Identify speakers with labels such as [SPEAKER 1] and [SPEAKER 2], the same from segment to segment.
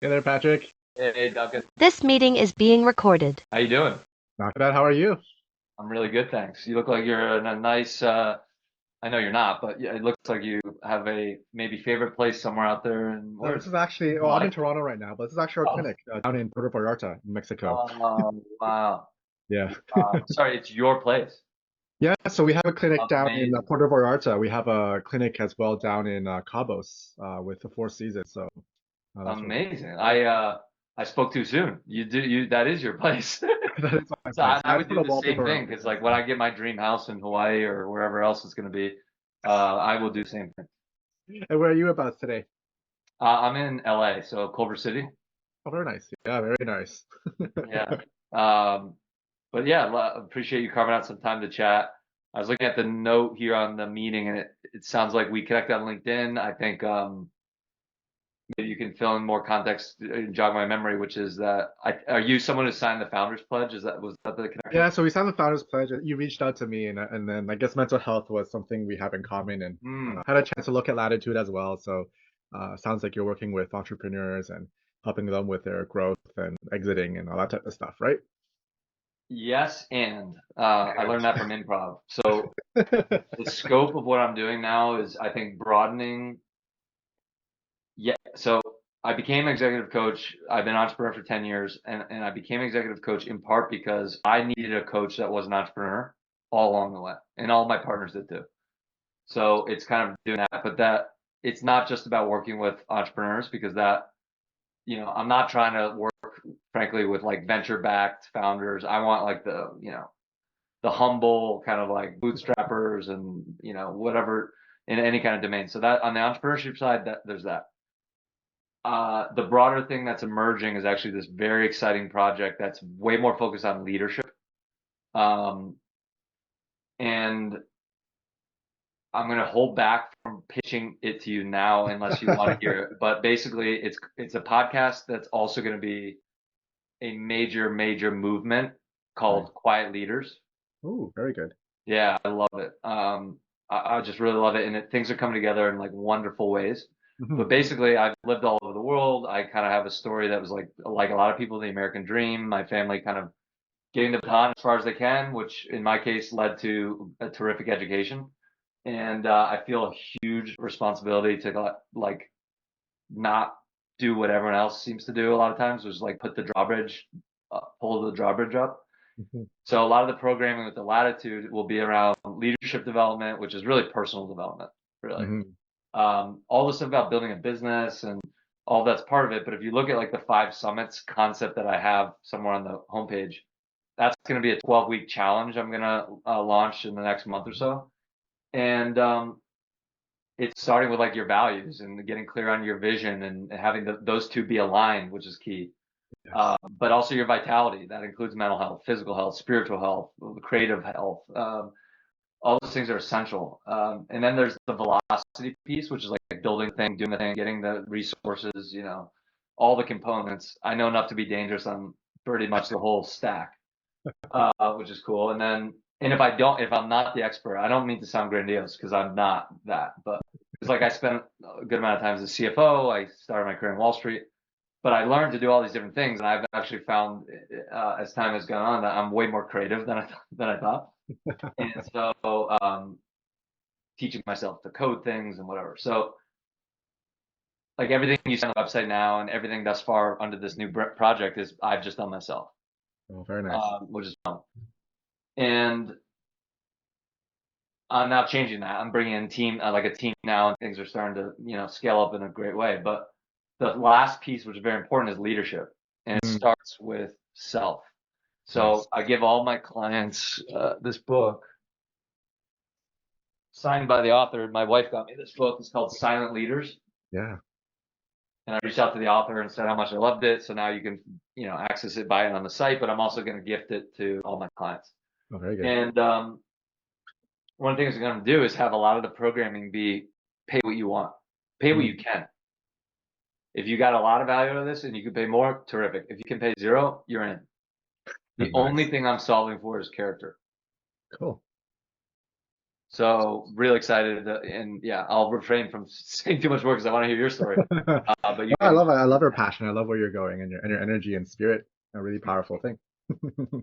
[SPEAKER 1] Hey there, Patrick.
[SPEAKER 2] Hey, Duncan.
[SPEAKER 3] This meeting is being recorded.
[SPEAKER 2] How you doing?
[SPEAKER 1] Not bad. How are you?
[SPEAKER 2] I'm really good, thanks. You look like you're in a nice, I know you're not, but yeah, it looks like you have a maybe favorite place somewhere out there. And
[SPEAKER 1] No,
[SPEAKER 2] where
[SPEAKER 1] this
[SPEAKER 2] is
[SPEAKER 1] is
[SPEAKER 2] it?
[SPEAKER 1] actually, well, I'm in
[SPEAKER 2] Life?
[SPEAKER 1] Toronto right now, but this is actually our
[SPEAKER 2] Oh,
[SPEAKER 1] clinic down in Puerto Vallarta, in Mexico.
[SPEAKER 2] wow.
[SPEAKER 1] Yeah.
[SPEAKER 2] Sorry, it's your place.
[SPEAKER 1] Yeah, so we have a clinic down in
[SPEAKER 2] Amazing.
[SPEAKER 1] Puerto Vallarta. We have a clinic as well down in Cabos with the Four Seasons. So that's where
[SPEAKER 2] Amazing. I spoke too soon. That is your place.
[SPEAKER 1] that is my
[SPEAKER 2] So
[SPEAKER 1] place.
[SPEAKER 2] I
[SPEAKER 1] I had to
[SPEAKER 2] would
[SPEAKER 1] put
[SPEAKER 2] do
[SPEAKER 1] a
[SPEAKER 2] the same
[SPEAKER 1] wallpaper
[SPEAKER 2] thing
[SPEAKER 1] up
[SPEAKER 2] because
[SPEAKER 1] because
[SPEAKER 2] like when I get my dream house in Hawaii or wherever else it's going to be, I will do the same thing.
[SPEAKER 1] and where are you about today?
[SPEAKER 2] I'm in LA, so Culver City.
[SPEAKER 1] Oh, very nice. Yeah, very nice.
[SPEAKER 2] Yeah. Um, But yeah, appreciate you carving out some time to chat. I was looking at the note here on the meeting, and it sounds like we connected on LinkedIn. I think maybe you can fill in more context, jog my memory, which is that are you someone who signed the Founders Pledge? Was that the connection?
[SPEAKER 1] Yeah, so we signed the Founders Pledge. You reached out to me, and then I guess mental health was something we have in common, and
[SPEAKER 2] Hmm.
[SPEAKER 1] had a chance to look at Latitude as well. So, sounds like you're working with entrepreneurs and helping them with their growth and exiting and all that type of stuff, right?
[SPEAKER 2] Yes, and I learned that from improv. So the scope of what I'm doing now is, I think, broadening. Yeah, so I became executive coach. I've been an entrepreneur for 10 years, and I became executive coach in part because I needed a coach that was an entrepreneur all along the way, and all my partners did too. So it's kind of doing that, but that it's not just about working with entrepreneurs because I'm not trying to work, frankly, with like venture-backed founders. I want like the humble kind of like bootstrappers and, whatever in any kind of domain. So that on the entrepreneurship side, that there's that. The broader thing that's emerging is actually this very exciting project that's way more focused on leadership. Um, and I'm going to hold back from pitching it to you now unless you want to hear it. But basically, it's a podcast that's also going to be a major, major movement
[SPEAKER 1] Nice.
[SPEAKER 2] called Quiet Leaders.
[SPEAKER 1] Ooh, very good.
[SPEAKER 2] Yeah, I love it. I just really love it, and things are coming together in like wonderful ways. But
[SPEAKER 1] Mhm.
[SPEAKER 2] basically, I've lived all over the world. I kind of have a story that was like a lot of people, the American dream. My family kind of getting the baton as far as they can, which in my case led to a terrific education. And I feel a huge responsibility to like not do what everyone else seems to do a lot of times, which is like put the drawbridge, pull the drawbridge up.
[SPEAKER 1] Mhm.
[SPEAKER 2] So a lot of the programming with the Latitude will be around leadership development, which is really personal development, really.
[SPEAKER 1] Mhm.
[SPEAKER 2] All the stuff about building a business and all that's part of it. But if you look at like the five summits concept that I have somewhere on the homepage, that's going to be a 12-week challenge I'm going to launch in the next month or so. And it's starting with like your values and getting clear on your vision and having those two be aligned, which is key.
[SPEAKER 1] Yes.
[SPEAKER 2] But also your vitality. That includes mental health, physical health, spiritual health, creative health. All those things are essential. And then there's the velocity piece, which is like building the thing, doing the thing, getting the resources, all the components. I know enough to be dangerous on pretty much the whole stack, which is cool. And if I'm not the expert, I don't mean to sound grandiose because I'm not that, but it's like I spent a good amount of time as a CFO. I started my career in Wall Street, but I learned to do all these different things, and I've actually found as time has gone on that I'm way more creative than I thought. And so teaching myself to code things and whatever. So like everything you see on the website now and everything thus far under this new project is I've just done myself,
[SPEAKER 1] Oh, very nice.
[SPEAKER 2] which is fun. And I'm now changing that. I'm bringing in like a team now, and things are starting to scale up in a great way. But the last piece, which is very important, is leadership, and it
[SPEAKER 1] Mhm.
[SPEAKER 2] starts with self. So
[SPEAKER 1] Nice.
[SPEAKER 2] I give all my clients this book signed by the author. My wife got me this book. It's called Silent Leaders.
[SPEAKER 1] Yeah.
[SPEAKER 2] And I reached out to the author and said how much I loved it. So now you can, access it, buy it on the site, but I'm also going to gift it to all my clients.
[SPEAKER 1] Oh, very good.
[SPEAKER 2] And one of the things I'm going to do is have a lot of the programming be pay what you want, pay what you
[SPEAKER 1] Mhm.
[SPEAKER 2] can. If you got a lot of value out of this and you can pay more, terrific. If you can pay zero, you're in. The only
[SPEAKER 1] Nice.
[SPEAKER 2] thing I'm solving for is character.
[SPEAKER 1] Cool.
[SPEAKER 2] So really excited, and yeah, I'll refrain from saying too much more because I want to hear your story. But you
[SPEAKER 1] I
[SPEAKER 2] can
[SPEAKER 1] love your passion. I love where you're going and your energy and spirit. A really powerful thing.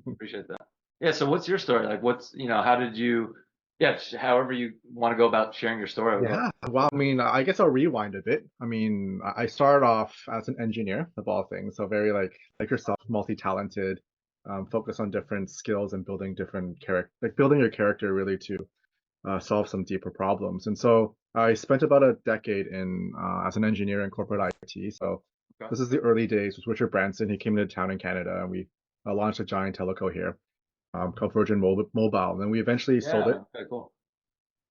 [SPEAKER 2] appreciate that. Yeah. So what's your story? Like, how did you? Yeah, however you want to go about sharing your story, I would love.
[SPEAKER 1] Yeah, well, I mean, I guess I'll rewind a bit. I mean, I started off as an engineer of all things, so very like yourself, multi-talented, focus on different skills and building different character, like building your character really to solve some deeper problems. And so I spent about a decade in as an engineer in corporate IT. So
[SPEAKER 2] Okay.
[SPEAKER 1] this is the early days with Richard Branson. He came into town in Canada, and we launched a giant teleco here called Virgin Mobile. And then we eventually sold it.
[SPEAKER 2] Yeah. Okay. Cool.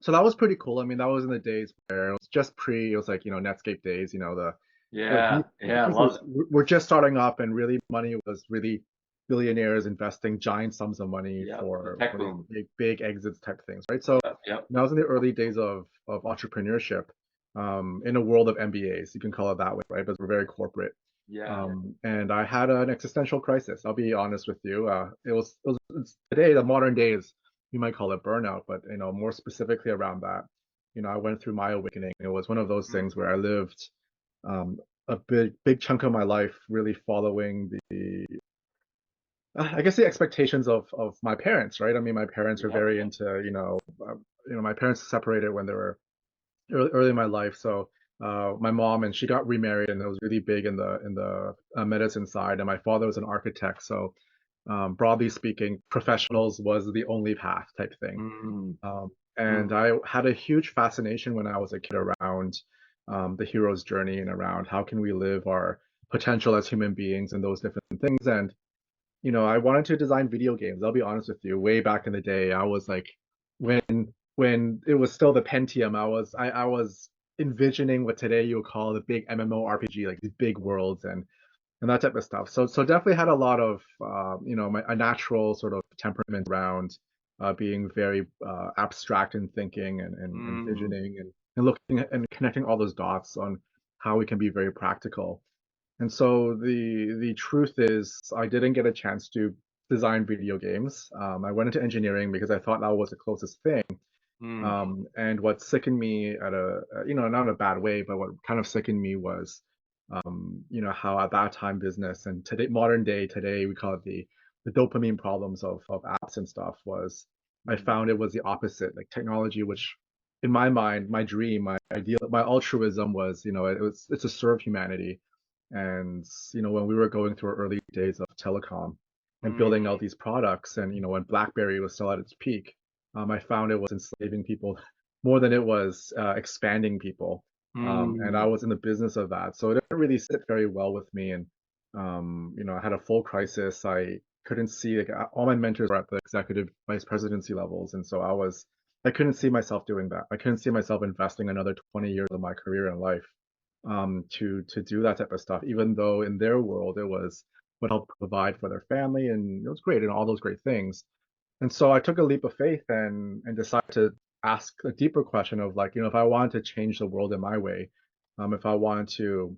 [SPEAKER 1] So that was pretty cool. I mean, that was in the days where it was just it was like, Netscape days,
[SPEAKER 2] Yeah. Yeah. I
[SPEAKER 1] people
[SPEAKER 2] love it.
[SPEAKER 1] were just starting up and really money was really billionaires investing giant sums of money
[SPEAKER 2] Yeah. The
[SPEAKER 1] for
[SPEAKER 2] tech
[SPEAKER 1] these
[SPEAKER 2] boom.
[SPEAKER 1] big exits type things, right? So
[SPEAKER 2] Yep. Yep.
[SPEAKER 1] when I was in the early days of entrepreneurship, in a world of MBAs, you can call it that way, right? But we're very corporate.
[SPEAKER 2] Yeah.
[SPEAKER 1] And I had an existential crisis. I'll be honest with you. It's today, the modern days, you might call it burnout, but more specifically around that, I went through my awakening. It was one of those
[SPEAKER 2] Mm.
[SPEAKER 1] things where I lived um, a big chunk of my life really following I guess the expectations of my parents, right? I mean, my parents are
[SPEAKER 2] Yep.
[SPEAKER 1] very into, my parents separated when they were early in my life. So my mom and she got remarried, and it was really big in the medicine side. And my father was an architect, so broadly speaking, professionals was the only path type thing.
[SPEAKER 2] Mm.
[SPEAKER 1] And
[SPEAKER 2] Mm.
[SPEAKER 1] I had a huge fascination when I was a kid around the hero's journey and around how can we live our potential as human beings and those different things. And I wanted to design video games. I'll be honest with you. Way back in the day, I was like, when it was still the Pentium, I was envisioning what today you would call the big MMORPG, like these big worlds and that type of stuff. So definitely had a lot of a natural sort of temperament around being very abstract in thinking and
[SPEAKER 2] Mm.
[SPEAKER 1] visioning and looking at, and connecting all those dots on how we can be very practical. And so the truth is, I didn't get a chance to design video games. I went into engineering because I thought that was the closest thing.
[SPEAKER 2] Mm.
[SPEAKER 1] And what sickened me not in a bad way, but what kind of sickened me was, how at that time business and today, modern day today, we call it the dopamine problems of apps and stuff was, I
[SPEAKER 2] Mm.
[SPEAKER 1] found it was the opposite, like technology, which in my mind, my dream, my ideal, my altruism was, it's to serve humanity. And, when we were going through our early days of telecom and
[SPEAKER 2] Mm.
[SPEAKER 1] building out these products and, when BlackBerry was still at its peak, I found it was enslaving people more than it was expanding people. And I
[SPEAKER 2] Mm.
[SPEAKER 1] was in the business of that. So it didn't really sit very well with me. And, I had a full crisis. I couldn't see, like, all my mentors were at the executive vice presidency levels. And so I couldn't see myself doing that. I couldn't see myself investing another 20 years of my career and life to do that type of stuff, even though in their world it was what helped provide for their family and it was great and all those great things. And so I took a leap of faith and decided to ask a deeper question of, like, if I wanted to change the world in my way, if I wanted to,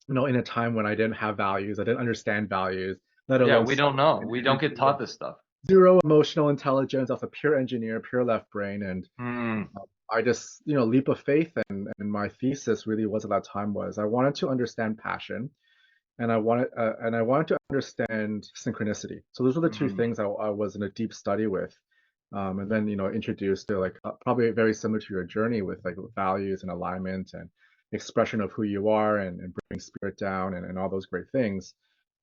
[SPEAKER 1] in a time when I didn't have values, I didn't understand values, let
[SPEAKER 2] Yeah,
[SPEAKER 1] alone
[SPEAKER 2] we don't know. We don't get
[SPEAKER 1] energy,
[SPEAKER 2] taught this stuff.
[SPEAKER 1] zero emotional intelligence. I was a pure engineer, pure left brain, and
[SPEAKER 2] Mm.
[SPEAKER 1] I just, leap of faith. And my thesis really was at that time was I wanted to understand passion, and I wanted to understand synchronicity. So those were the two
[SPEAKER 2] Mm.
[SPEAKER 1] things I was in a deep study with, and then introduced to, like, probably very similar to your journey with, like, values and alignment and expression of who you are and bringing spirit down and all those great things.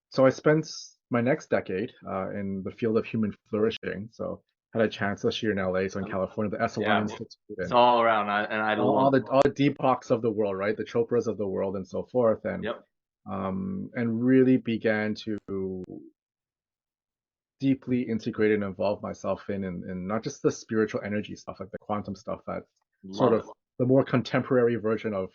[SPEAKER 1] So I spent my next decade in the field of human flourishing. So had a chance this year in LA, so in California, the SLM
[SPEAKER 2] Yeah,
[SPEAKER 1] Institute,
[SPEAKER 2] it's
[SPEAKER 1] and
[SPEAKER 2] all around. I love.
[SPEAKER 1] all the Deepoks of the world, right? The Chopras of the world, and so forth,
[SPEAKER 2] Yep.
[SPEAKER 1] and really began to deeply integrate and involve myself in not just the spiritual energy stuff, like the quantum stuff, that sort
[SPEAKER 2] Love
[SPEAKER 1] of
[SPEAKER 2] it.
[SPEAKER 1] the more contemporary version of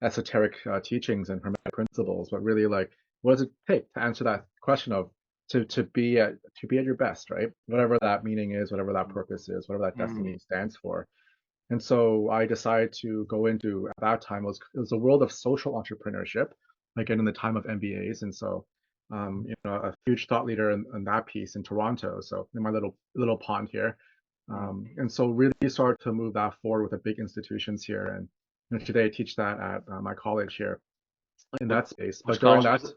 [SPEAKER 1] esoteric teachings and hermetic principles, but really, like, what does it take to answer that question of to be at your best, right? Whatever that meaning is, whatever that purpose is, whatever that
[SPEAKER 2] Mm.
[SPEAKER 1] destiny stands for. And so I decided to go into, at that time, it was a world of social entrepreneurship, again in the time of MBAs. And so, a huge thought leader in that piece in Toronto, so in my little pond here, And so really started to move that forward with the big institutions here. And today I teach that at my college here in that space.
[SPEAKER 2] Which
[SPEAKER 1] But during
[SPEAKER 2] college
[SPEAKER 1] that,
[SPEAKER 2] was it?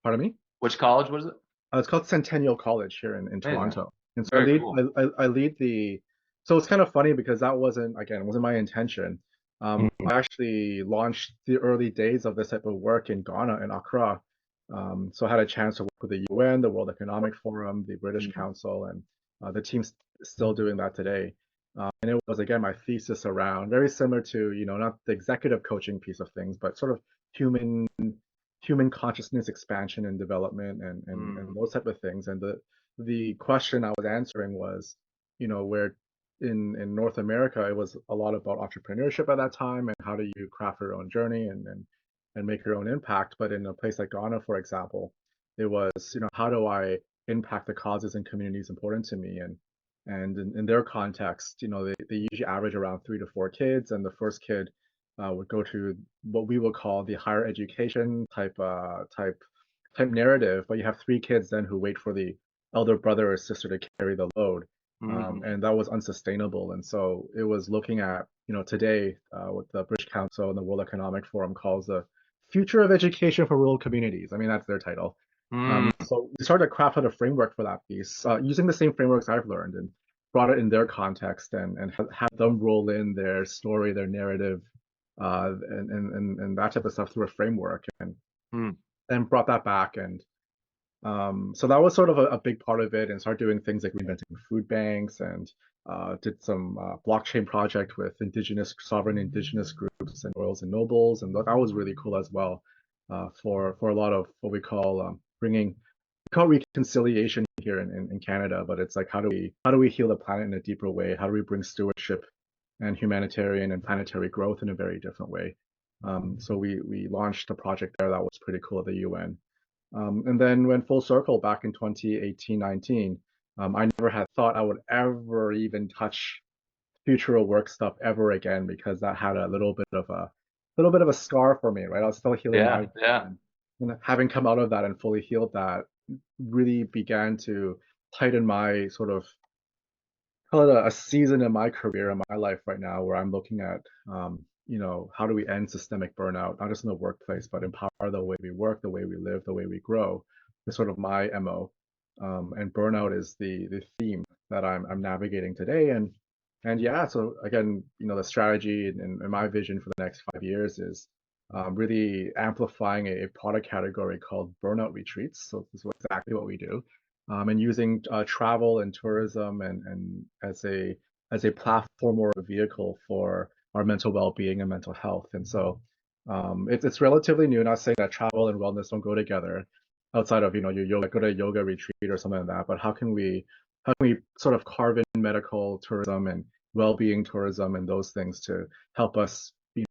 [SPEAKER 1] pardon me?
[SPEAKER 2] Which college was it?
[SPEAKER 1] It's called Centennial College here in
[SPEAKER 2] Amazing.
[SPEAKER 1] Toronto. And so
[SPEAKER 2] Very cool.
[SPEAKER 1] I lead the, so it's kind of funny because that wasn't, again, it wasn't my intention. I actually launched the early days of this type of work in Ghana, in Accra. So I had a chance to work with the UN, the World Economic Forum, the British Council, and the team's still doing that today. And it was, again, my thesis around, very similar to, not the executive coaching piece of things, but sort of human consciousness expansion and development and those type of things. And the question I was answering was, where in North America, it was a lot about entrepreneurship at that time and how do you craft your own journey and make your own impact. But in a place like Ghana, for example, it was, how do I impact the causes and communities important to me? And in their context, they usually average around 3 to 4 kids, and the first kid would go to what we would call the higher education type narrative, but you have 3 kids then who wait for the elder brother or sister to carry the load, and that was unsustainable. And so it was looking at today what the British Council and the World Economic Forum calls the future of education for rural communities. I mean, that's their title. So we started to craft out a framework for that piece using the same frameworks I've learned and brought it in their context and had them roll in their story, their narrative, and that type of stuff through a framework and brought that back. And so that was sort of a big part of it, and started doing things like reinventing food banks and did some blockchain project with sovereign indigenous groups and royals and nobles, and that was really cool as well for a lot of what we call reconciliation here in Canada. But it's like how do we heal the planet in a deeper way? How do we bring stewardship and humanitarian and planetary growth in a very different way? So we launched a project there that was pretty cool at the UN. And then went full circle back in 2018-19. I never had thought I would ever even touch future work stuff ever again, because that had a little bit of a scar for me, right? I was still healing my and having come out of that and fully healed that really began to tighten my sort of call it a season in my career in my life right now where I'm looking at how do we end systemic burnout, not just in the workplace, but empower the way we work, the way we live, the way we grow. It's sort of my MO. And burnout is the theme that I'm navigating today. And yeah, so again, the strategy and my vision for the next 5 years is really amplifying a product category called burnout retreats. So this is exactly what we do. And using travel and tourism and as a platform or a vehicle for our mental well-being and mental health. And so it's relatively new. Not saying that travel and wellness don't go together outside of your yoga, go to a yoga retreat or something like that. But how can we sort of carve in medical tourism and well-being tourism and those things to help us be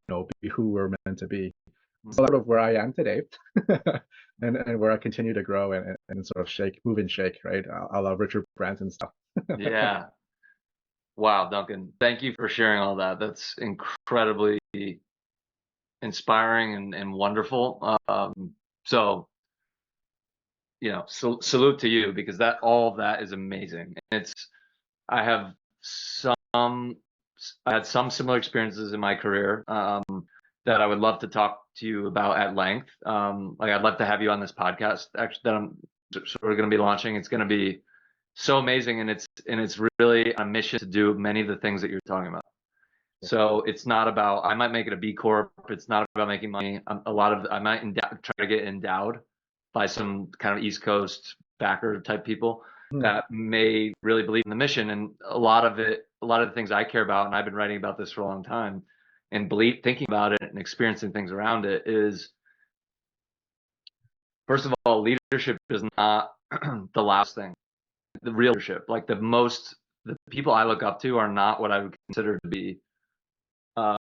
[SPEAKER 1] who we're meant to be? So sort of where I am today, and where I continue to grow and sort of move and shake, right? I love Richard Branson stuff.
[SPEAKER 2] Yeah. Wow, Duncan, thank you for sharing all that. That's incredibly inspiring and wonderful. So, salute to you, because all of that is amazing. I have I had some similar experiences in my career that I would love to talk to you about at length. I'd love to have you on this podcast, actually, that I'm sort of going to be launching. It's going to be so amazing, and it's really a mission to do many of the things that you're talking about. So it's not about, I might make it a B Corp. It's not about making money. I might try to get endowed by some kind of East Coast backer type people that may really believe in the mission. And a lot of the things I care about, and I've been writing about this for a long time, and thinking about it and experiencing things around it, is, first of all, leadership is not the last thing. The real leadership, like the people I look up to, are not what I would consider to be the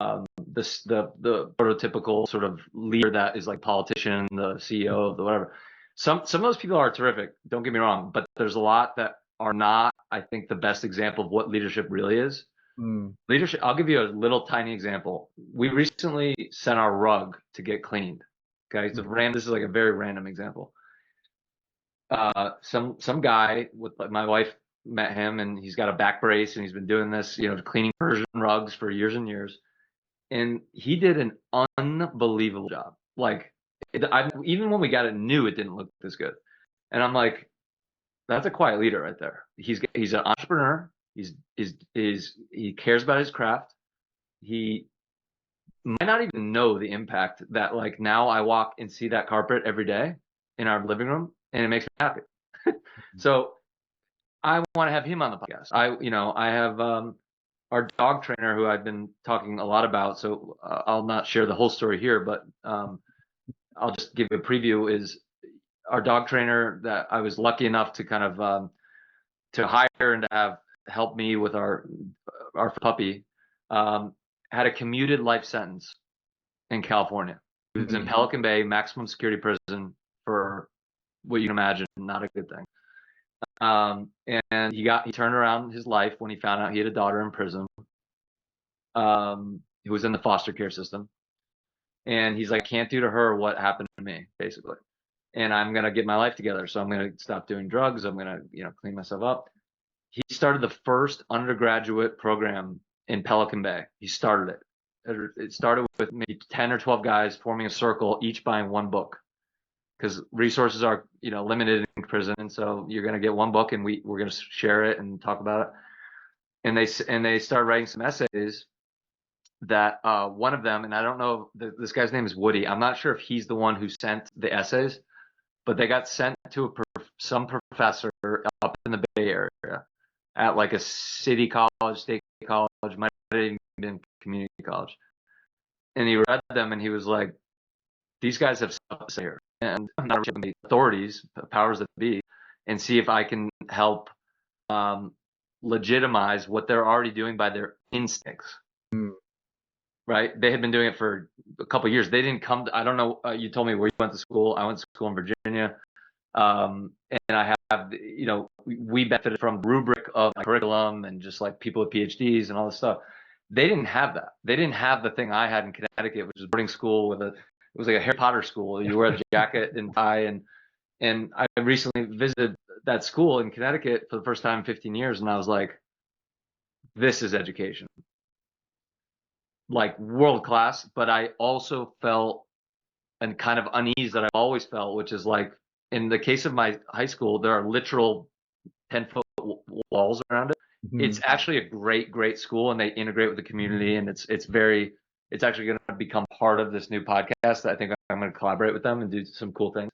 [SPEAKER 2] prototypical sort of leader that is like politician, the CEO of the whatever. Some of those people are terrific, don't get me wrong, but there's a lot that are not, I think, the best example of what leadership really is. Leadership, I'll give you a little tiny example. We recently sent our rug to get cleaned. Okay, so this is like a very random example. Some guy with, like, my wife met him, and he's got a back brace, and he's been doing this, cleaning Persian rugs for years and years. And he did an unbelievable job. Like, even when we got it new, it didn't look this good. And I'm like, that's a quiet leader right there. He's an entrepreneur. He cares about his craft. He might not even know the impact that, like, now I walk and see that carpet every day in our living room, and it makes me happy. So I want to have him on the podcast. I have our dog trainer, who I've been talking a lot about. So I'll not share the whole story here, but I'll just give you a preview. Is our dog trainer that I was lucky enough to kind of to hire and to have help me with our puppy, had a commuted life sentence in California. He was in Pelican Bay, maximum security prison for what you can imagine, not a good thing. And he turned around his life when he found out he had a daughter in prison, who was in the foster care system. And he's like, can't do to her what happened to me, basically. And I'm going to get my life together. So I'm going to stop doing drugs. I'm going to, clean myself up. He started the first undergraduate program in Pelican Bay. He started it. It started with maybe 10 or 12 guys forming a circle, each buying one book, because resources are, limited in prison. And so you're going to get one book, and we're going to share it and talk about it. And they started writing some essays that one of them, and I don't know, this guy's name is Woody. I'm not sure if he's the one who sent the essays, but they got sent to some professor up in the Bay Area at like a city college, state college, might have even been community college. And he read them, and he was like, these guys have stuff to say here. And I'm not sure the authorities, powers that be, and see if I can help legitimize what they're already doing by their instincts. Right? They had been doing it for a couple of years. They didn't come I don't know. You told me where you went to school. I went to school in Virginia. And I have, we benefited from the rubric of my curriculum and just like people with PhDs and all this stuff. They didn't have that. They didn't have the thing I had in Connecticut, which was boarding school it was like a Harry Potter school. You wear a jacket and tie. And I recently visited that school in Connecticut for the first time in 15 years. And I was like, this is education. Like world class. But I also felt and kind of unease that I've always felt, which is like, in the case of my high school, there are literal 10-foot walls around it. It's actually a great school, and they integrate with the community, and it's actually going to become part of this new podcast that I think I'm going to collaborate with them and do some cool things.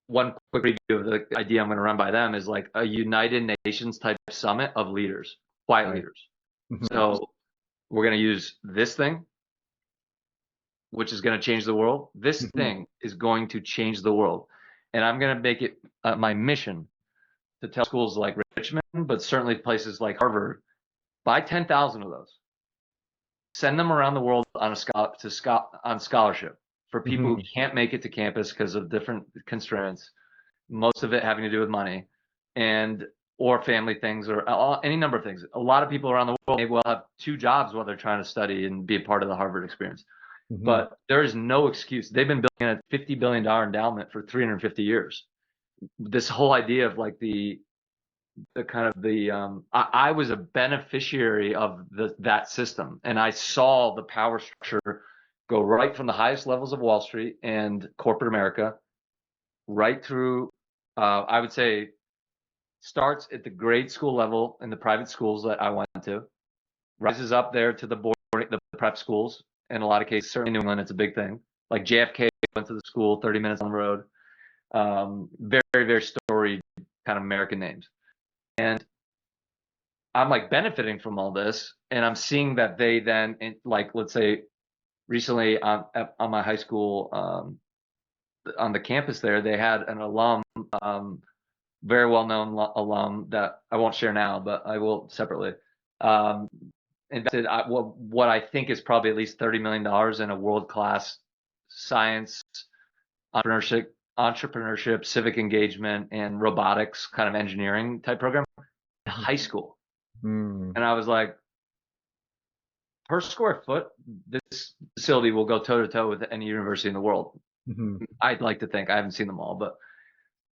[SPEAKER 2] One quick review of the idea I'm going to run by them is like a United Nations type summit of leaders, quiet leaders. So we're going to use this thing, which is going to change the world. This thing is going to change the world. And I'm going to make it my mission to tell schools like Richmond, but certainly places like Harvard, buy 10,000 of those. Send them around the world on scholarship for people who can't make it to campus because of different constraints, most of it having to do with money or family things or any number of things. A lot of people around the world maybe will have 2 jobs while they're trying to study and be a part of the Harvard experience. But there is no excuse. They've been building a $50 billion endowment for 350 years. This whole idea of like I was a beneficiary of that system, and I saw the power structure go right from the highest levels of Wall Street and corporate America, right through, I would say, starts at the grade school level in the private schools that I went to, rises up there to the prep schools. In a lot of cases, certainly in New England, it's a big thing. Like JFK went to the school 30 minutes on the road. Very, very storied kind of American names. And I'm like benefiting from all this. And I'm seeing that they then, like, let's say recently on my high school, on the campus there, they had an alum, very well-known alum that I won't share now, but I will separately. Invested what I think is probably at least $30 million in a world-class science, entrepreneurship, civic engagement, and robotics kind of engineering type program in high school. And I was like, per square foot, this facility will go toe-to-toe with any university in the world. I'd like to think. I haven't seen them all, but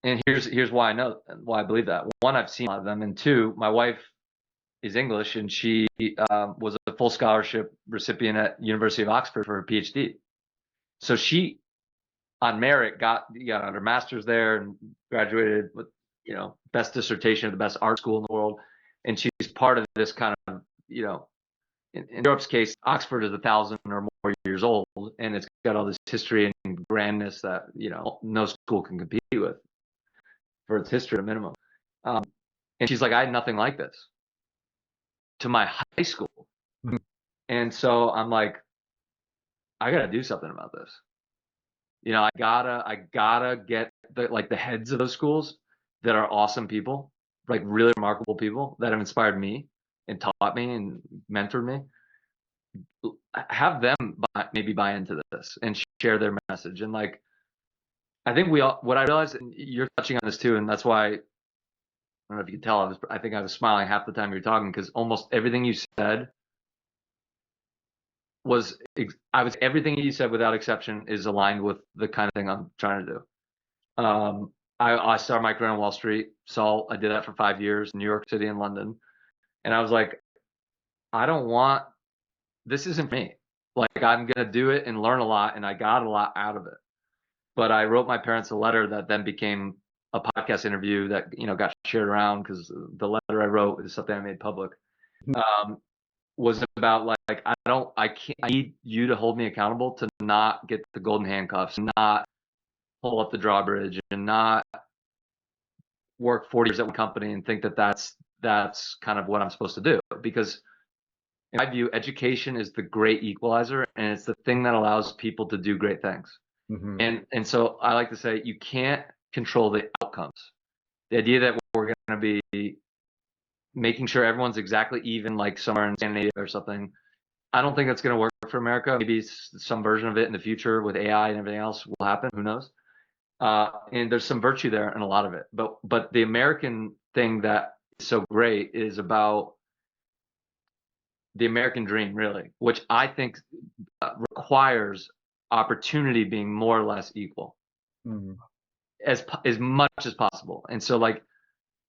[SPEAKER 2] And here's why I believe that. One, I've seen a lot of them, and two, my wife is English, and she was a full scholarship recipient at University of Oxford for her PhD. So she, on merit, got her master's there and graduated with best dissertation at the best art school in the world. And she's part of this kind of in Europe's case, Oxford is 1,000 or more years old, and it's got all this history and grandness that no school can compete with for its history at a minimum. And she's like, I had nothing like this to my high school.
[SPEAKER 1] Mhm.
[SPEAKER 2] And so I'm like, I gotta do something about this. I gotta get the heads of those schools that are awesome people, like really remarkable people that have inspired me and taught me and mentored me. Have them maybe buy into this and share their message. And like, I think what I realized, and you're touching on this too, and that's why, I don't know if you can tell, I think I was smiling half the time you were talking, because almost everything you said everything you said without exception is aligned with the kind of thing I'm trying to do. I started my career on Wall Street. So I did that for 5 years, New York City and London. And I was like, this isn't for me. Like, I'm going to do it and learn a lot, and I got a lot out of it. But I wrote my parents a letter that then became a podcast interview that, got shared around, because the letter I wrote is something I made public. Was about like, I need you to hold me accountable to not get the golden handcuffs, not pull up the drawbridge, and not work 40 years at one company and think that that's kind of what I'm supposed to do. Because in my view, education is the great equalizer, and it's the thing that allows people to do great things.
[SPEAKER 1] Mhm.
[SPEAKER 2] And so I like to say, you can't control the outcomes. The idea that we're going to be making sure everyone's exactly even, like somewhere in Scandinavia or something, I don't think that's going to work for America. Maybe some version of it in the future with AI and everything else will happen. Who knows? And there's some virtue there in a lot of it. But the American thing that is so great is about the American dream, really, which I think requires opportunity being more or less equal,
[SPEAKER 1] Mhm.
[SPEAKER 2] as much as possible. And so, like,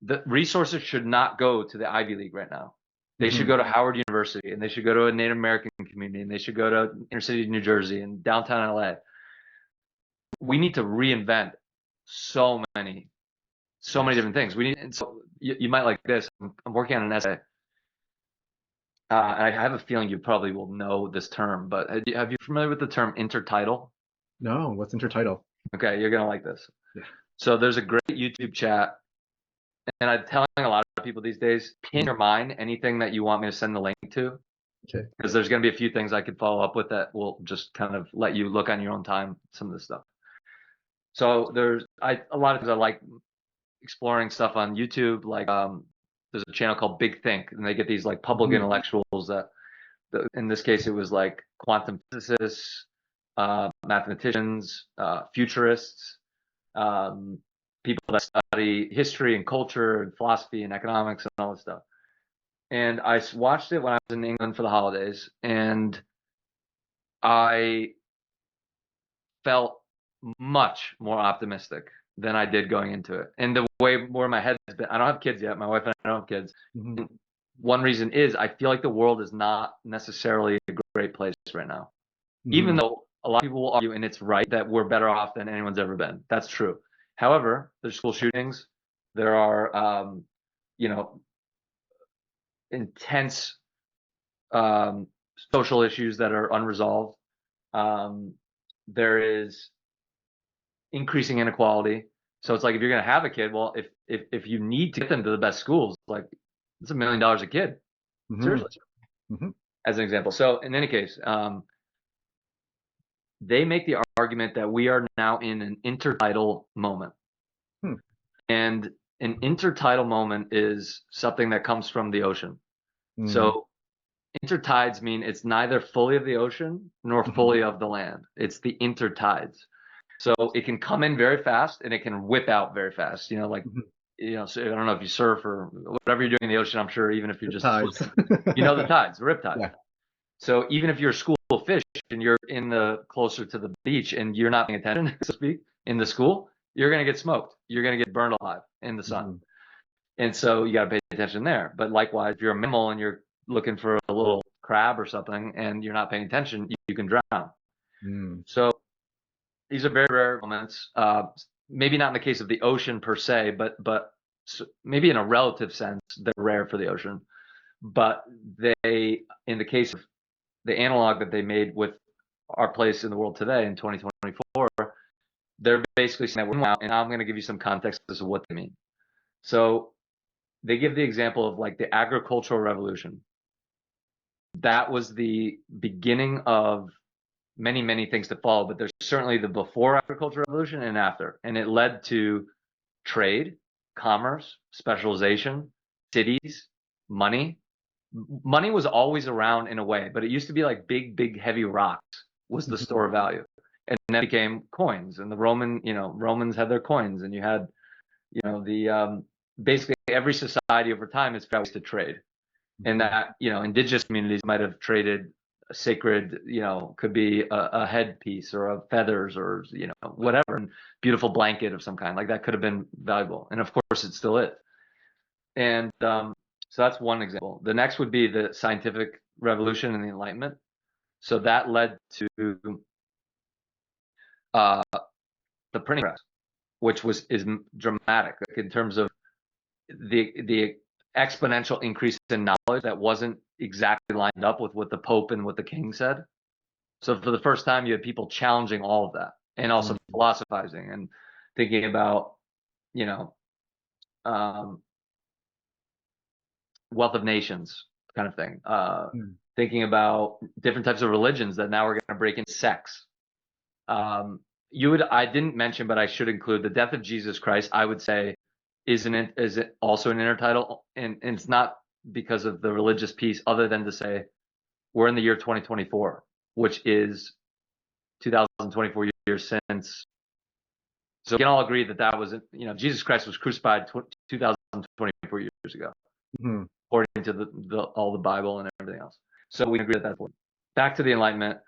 [SPEAKER 2] the resources should not go to the Ivy League right now. They should go to Howard University, and they should go to a Native American community, and they should go to inner city New Jersey and downtown LA. We need to reinvent so many different things. And so you might like this. I'm working on an essay. And I have a feeling you probably will know this term, but have you familiar with the term intertidal?
[SPEAKER 1] No, what's intertitle?
[SPEAKER 2] Okay, you're gonna like this.
[SPEAKER 1] Yeah.
[SPEAKER 2] So there's a great YouTube chat, and I'm telling a lot of people these days, pin your mind anything that you want me to send the link to,
[SPEAKER 1] Okay.
[SPEAKER 2] because there's gonna be a few things I could follow up with that will just kind of let you look on your own time some of this stuff. So there's a lot of times I like exploring stuff on YouTube, like there's a channel called Big Think, and they get these like public intellectuals that, in this case, it was like quantum physicists, mathematicians, futurists, people that study history and culture and philosophy and economics and all this stuff. And I watched it when I was in England for the holidays, and I felt much more optimistic than I did going into it. And the way where my head's been, I don't have kids yet. My wife and I don't have kids. And one reason is I feel like the world is not necessarily a great place right now. Even though a lot of people will argue, and it's right, that we're better off than anyone's ever been. That's true. However, there's school shootings. There are, intense social issues that are unresolved. There is increasing inequality. So it's like, if you're going to have a kid, well, if you need to get them to the best schools, like, it's $1 million a kid. Seriously. As an example. So in any case, they make the argument that we are now in an intertidal moment. And an intertidal moment is something that comes from the ocean. So intertides mean it's neither fully of the ocean nor fully of the land. It's the intertides. So it can come in very fast and it can whip out very fast. So I don't know if you surf or whatever you're doing in the ocean. I'm sure even if you're just
[SPEAKER 1] Tides.
[SPEAKER 2] the tides, the rip tides.
[SPEAKER 1] Yeah.
[SPEAKER 2] So even if you're a school of fish and you're closer to the beach and you're not paying attention, so to speak, in the school, you're going to get smoked. You're going to get burned alive in the sun. And so you got to pay attention there. But likewise, if you're a mammal and you're looking for a little crab or something and you're not paying attention, you can drown. So these are very rare moments. Maybe not in the case of the ocean per se, but maybe in a relative sense, they're rare for the ocean. But they, in the case of the analog that they made with our place in the world today in 2024, they're basically saying that we're out, and I'm going to give you some context as to what they mean. So they give the example of like the agricultural revolution. That was the beginning of many, many things to follow, but there's certainly the before agricultural revolution and after. And it led to trade, commerce, specialization, cities, money. Money was always around in a way, but it used to be like big, heavy rocks was the store of value. And then it became coins, and the Romans had their coins, and you had, basically every society over time has found ways to trade. And that, indigenous communities might have traded a sacred, could be a headpiece or a feathers or, whatever, and beautiful blanket of some kind. Like that could have been valuable. And of course it still is. And so that's one example. The next would be the scientific revolution and the Enlightenment. So that led to the printing press, which is dramatic in terms of the exponential increase in knowledge that wasn't exactly lined up with what the Pope and what the King said. So for the first time, you had people challenging all of that, and also philosophizing and thinking about, wealth of nations kind of thing. Thinking about different types of religions that now we're going to break in sex. I didn't mention, but I should include the death of Jesus Christ. I would say is it also an intertitle, and it's not because of the religious piece, other than to say we're in the year 2024, which is 2024 years since. So we can all agree that was, Jesus Christ was crucified 2024 years ago, according to all the Bible and everything else. So we agree that that's important. Back to the Enlightenment.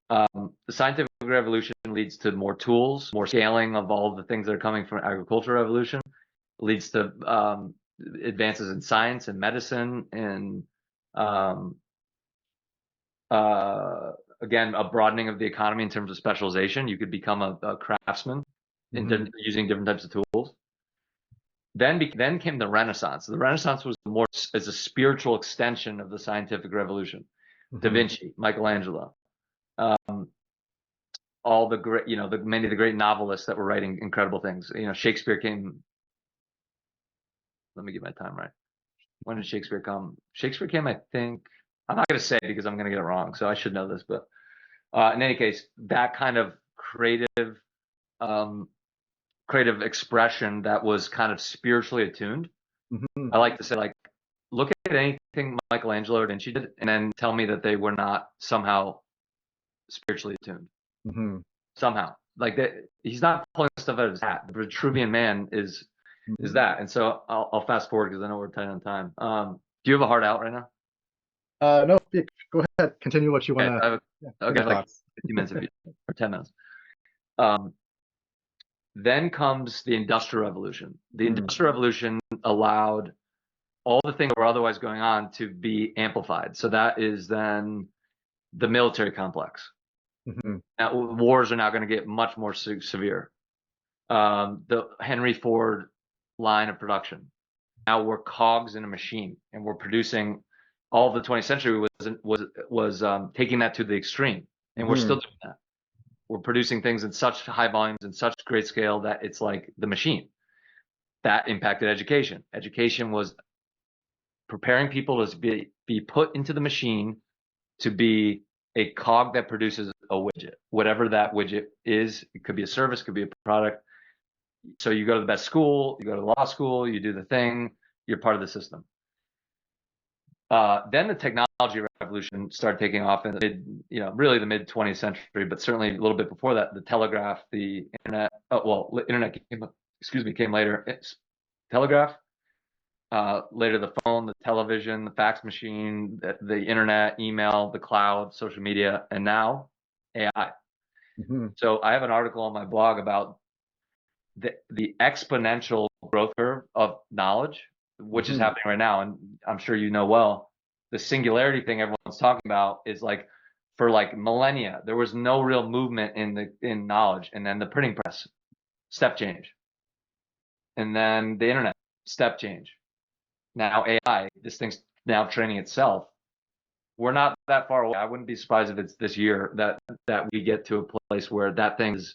[SPEAKER 2] The scientific revolution leads to more tools, more scaling of all the things that are coming from agricultural revolution. Leads to advances in science and medicine, and again, a broadening of the economy in terms of specialization. You could become a craftsman using different types of tools. Then came the Renaissance. The Renaissance was more as a spiritual extension of the scientific revolution. Da Vinci, Michelangelo, all the great, many of the great novelists that were writing incredible things. Shakespeare came. Let me get my time right. When did Shakespeare come? Shakespeare came, I think, I'm not going to say because I'm going to get it wrong, so I should know this. But in any case, that kind of creative expression that was kind of spiritually attuned. I like to say, like, look at anything Michelangelo or Da Vinci did, and then tell me that they were not somehow spiritually attuned. Somehow. Like, he's not pulling stuff out of his hat. The Vitruvian Man is that. And so I'll fast forward because I know we're tight on time. Do you have a heart out right now?
[SPEAKER 1] No, go ahead. Continue what you want to.
[SPEAKER 2] Okay, like 50 minutes or 10 minutes. Then comes the Industrial Revolution. The Industrial Revolution allowed all the things that were otherwise going on to be amplified. So that is then the military complex. Now, wars are now going to get much more severe. The Henry Ford line of production. Now we're cogs in a machine, and we're producing. All of the 20th century was taking that to the extreme, and we're still doing that. We're producing things in such high volumes and such great scale that it's like the machine. That impacted education. Education was preparing people to be put into the machine to be a cog that produces a widget, whatever that widget is. It could be a service, could be a product. So you go to the best school, you go to law school, you do the thing, you're part of the system. Then the technology revolution started taking off in really the mid 20th century, but certainly a little bit before that. The telegraph, the internet. Internet came later. Telegraph. Later the phone, the television, the fax machine, the internet, email, the cloud, social media, and now AI. So I have an article on my blog about the exponential growth curve of knowledge, which is happening right now, and I'm sure you know well, the singularity thing everyone's talking about is like for like millennia, there was no real movement in knowledge, and then the printing press, step change, and then the internet, step change. Now AI, this thing's now training itself. We're not that far away. I wouldn't be surprised if it's this year that we get to a place where that thing is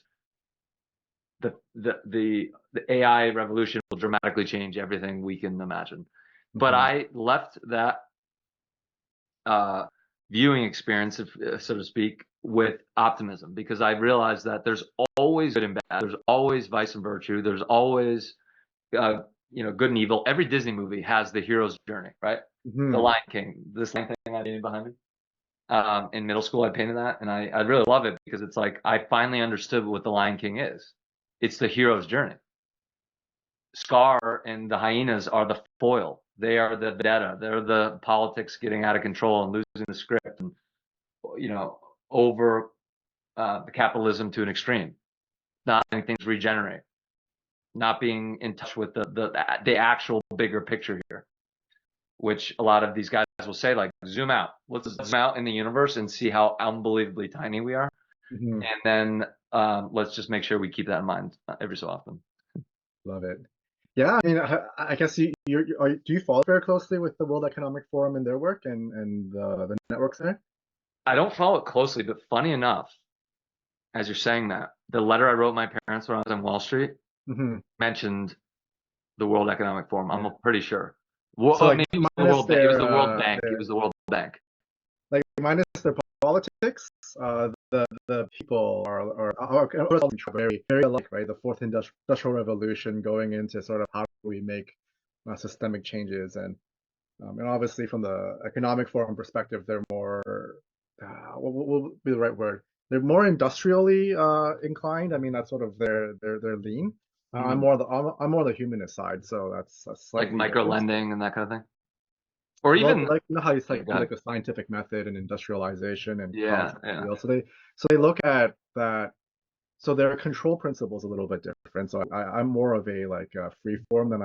[SPEAKER 2] the AI revolution will dramatically change everything we can imagine. But I left that viewing experience, so to speak, with optimism, because I realized that there's always good and bad. There's always vice and virtue. There's always good and evil. Every Disney movie has the hero's journey, right? The Lion King, this thing I painted behind me. In middle school, I painted that, and I really love it because it's like I finally understood what the Lion King is. It's the hero's journey. Scar and the hyenas are the foil. They are the vendetta. They're the politics getting out of control and losing the script, and over the capitalism to an extreme. Not letting things regenerate. Not being in touch with the actual bigger picture here, which a lot of these guys will say, like, zoom out. Let's zoom out in the universe and see how unbelievably tiny we are, and then let's just make sure we keep that in mind every so often.
[SPEAKER 1] Love it. Yeah, I mean, I guess do you follow very closely with the World Economic Forum and their work and the networks there?
[SPEAKER 2] I don't follow it closely, but funny enough, as you're saying that, the letter I wrote my parents when I was on Wall Street mentioned the World Economic Forum. I'm pretty sure. Well,
[SPEAKER 1] so, like,
[SPEAKER 2] maybe it was the World Bank. It was the World Bank. It was the World Bank.
[SPEAKER 1] Like, minus their politics, the people are very, very alike, right? The fourth industrial revolution going into sort of how do we make systemic changes, and obviously from the economic forum perspective, they're more what will be the right word? They're more industrially inclined. I mean, that's sort of their lean. I'm more the humanist side, so that's
[SPEAKER 2] like micro lending and that kind of thing. Or
[SPEAKER 1] well,
[SPEAKER 2] even
[SPEAKER 1] like, you know how you like the scientific method and industrialization and
[SPEAKER 2] yeah.
[SPEAKER 1] So they look at that. So their control principle is a little bit different. So I'm more of a free form than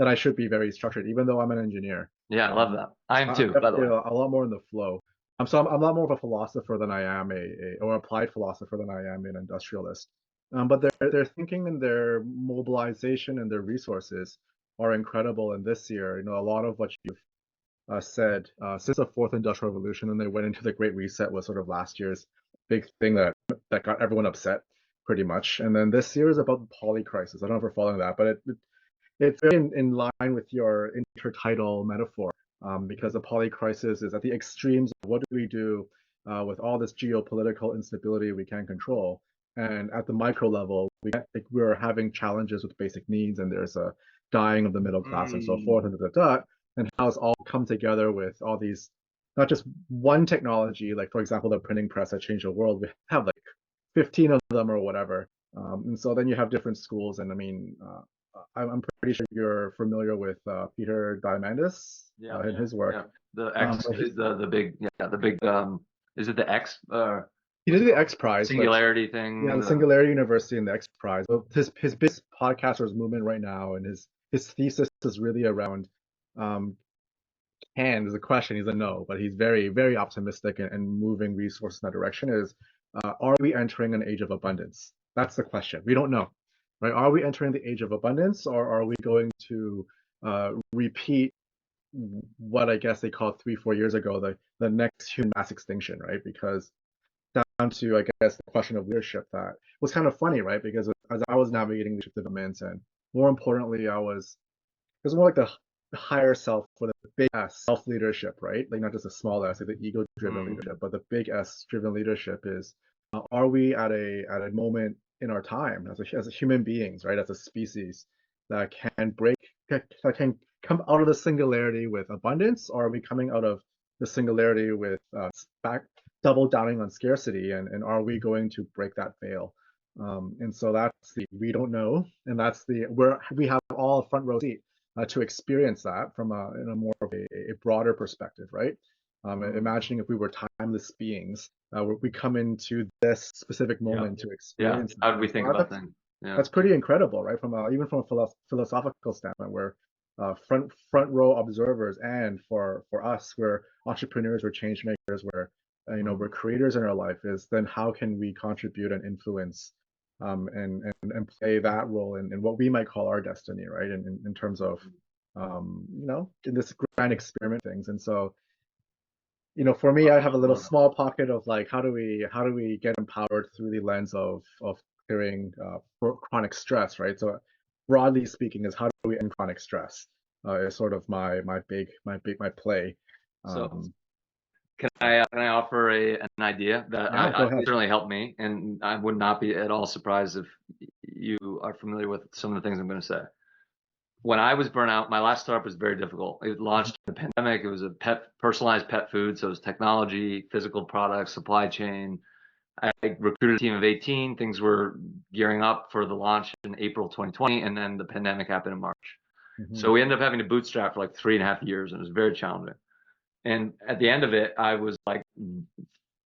[SPEAKER 1] I should be very structured, even though I'm an engineer.
[SPEAKER 2] Yeah, I love that. I am too, by the way.
[SPEAKER 1] A lot more in the flow. So I'm a lot more of a philosopher than I am or applied philosopher than I am an industrialist. But their thinking and their mobilization and their resources are incredible. And this year, a lot of what you've said since the fourth industrial revolution, and they went into the Great Reset was sort of last year's big thing that got everyone upset pretty much. And then this year is about the poly crisis. I don't know if we're following that, but it's very in line with your intertidal metaphor, because the poly crisis is at the extremes of what do we do with all this geopolitical instability we can't control. And at the micro level, we're having challenges with basic needs, and there's a dying of the middle class and so forth, and how it's all come together with all these, not just one technology, like, for example, the printing press that changed the world. We have like 15 of them or whatever. And so then you have different schools. And I mean, I'm pretty sure you're familiar with Peter Diamandis and his work.
[SPEAKER 2] Yeah. The X is the big, is it the X?
[SPEAKER 1] He did the X Prize.
[SPEAKER 2] Singularity thing.
[SPEAKER 1] Yeah, the Singularity University and the X Prize. Well, his big podcasters movement right now, and his thesis is really around can is a question. He's a no, but he's very, very optimistic and moving resources in that direction. Is are we entering an age of abundance? That's the question. We don't know, right? Are we entering the age of abundance, or are we going to repeat what I guess they called 3-4 years ago the next human mass extinction, right? Because down to, I guess, the question of leadership, that was kind of funny, right? Because as I was navigating leadership development, and more importantly, it was more like the higher self, for the big S self leadership, right? Like, not just a small s, like the ego driven leadership, but the big S driven leadership is are we at a moment in our time as a human beings, right, as a species, that can come out of the singularity with abundance, or are we coming out of the singularity with double downing on scarcity, and are we going to break that veil? And so that's we don't know, and that's we have all a front row seat to experience that from in a more of a broader perspective, right? Imagining if we were timeless beings, we come into this specific moment to experience.
[SPEAKER 2] How do we think about things? Yeah.
[SPEAKER 1] That's pretty incredible, right? From even from a philosophical standpoint, where front row observers, and for us, we're entrepreneurs, we're change makers, we're creators in our life. Is then how can we contribute and influence, and play that role in what we might call our destiny, right? In terms of, in this grand experiment things. And so, for me, I have a little small pocket of like, how do we get empowered through the lens of clearing chronic stress, right? So broadly speaking, is how do we end chronic stress? Is sort of my play.
[SPEAKER 2] So
[SPEAKER 1] Um,
[SPEAKER 2] can I offer an idea that
[SPEAKER 1] yeah, go
[SPEAKER 2] it
[SPEAKER 1] ahead.
[SPEAKER 2] certainly helped me, and I would not be at all surprised if you are familiar with some of the things I'm going to say. When I was burnt out, my last startup was very difficult. It launched in the pandemic. It was a personalized pet food, so it was technology, physical products, supply chain. I recruited a team of 18. Things were gearing up for the launch in April 2020, and then the pandemic happened in March.
[SPEAKER 1] Hmm.
[SPEAKER 2] So we ended up having to bootstrap for like 3.5 years, and it was very challenging. And at the end of it, I was like,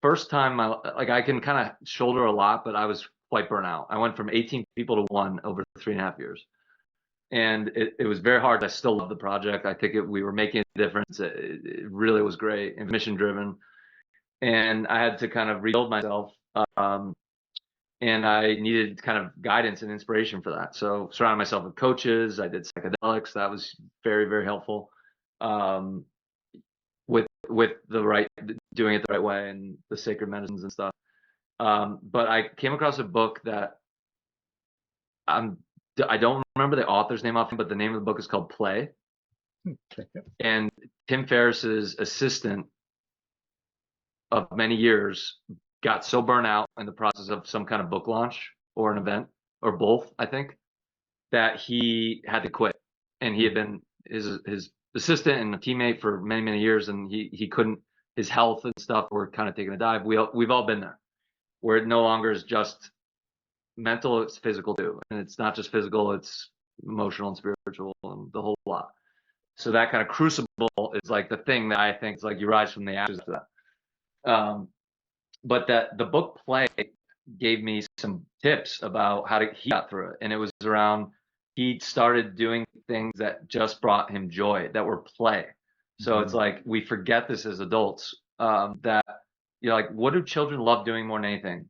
[SPEAKER 2] first time I can kind of shoulder a lot, but I was quite burnt out. I went from 18 people to one over 3.5 years. And it was very hard. I still love the project. I think we were making a difference. It really was great and mission driven. And I had to kind of rebuild myself. And I needed kind of guidance and inspiration for that. So surrounded myself with coaches. I did psychedelics. That was very, very helpful. Um, with doing it the right way and the sacred medicines and stuff. But I came across a book that I don't remember the author's name often, but the name of the book is called Play.
[SPEAKER 1] Okay.
[SPEAKER 2] And Tim Ferriss's assistant of many years got so burnt out in the process of some kind of book launch or an event or both, I think, that he had to quit. And he had been his assistant and a teammate for many, many years, and he couldn't. His health and stuff were kind of taking a dive. We've all been there, where it no longer is just mental, it's physical too, and it's not just physical, it's emotional and spiritual and the whole lot. So that kind of crucible is like the thing that I think is like you rise from the ashes to that. But that the book Play gave me some tips about how he got through it, and it was around he started doing things that just brought him joy, that were play. So it's like we forget this as adults, that like, what do children love doing more than anything?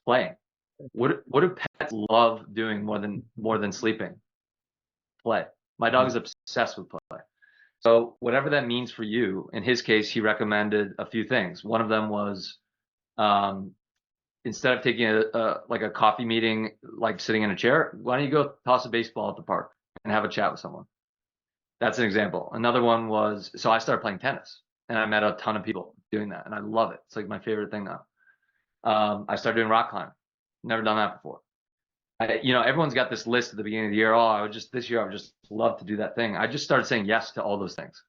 [SPEAKER 2] Playing. What do pets love doing more than sleeping? Play. My dog is obsessed with play. So whatever that means for you, in his case, he recommended a few things. One of them was, um, instead of taking like a coffee meeting, like sitting in a chair, why don't you go toss a baseball at the park and have a chat with someone? That's an example. Another one was, so I started playing tennis, and I met a ton of people doing that, and I love it. It's like my favorite thing now. I started doing rock climbing. Never done that before. Everyone's got this list at the beginning of the year. Oh, this year I would just love to do that thing. I just started saying yes to all those things.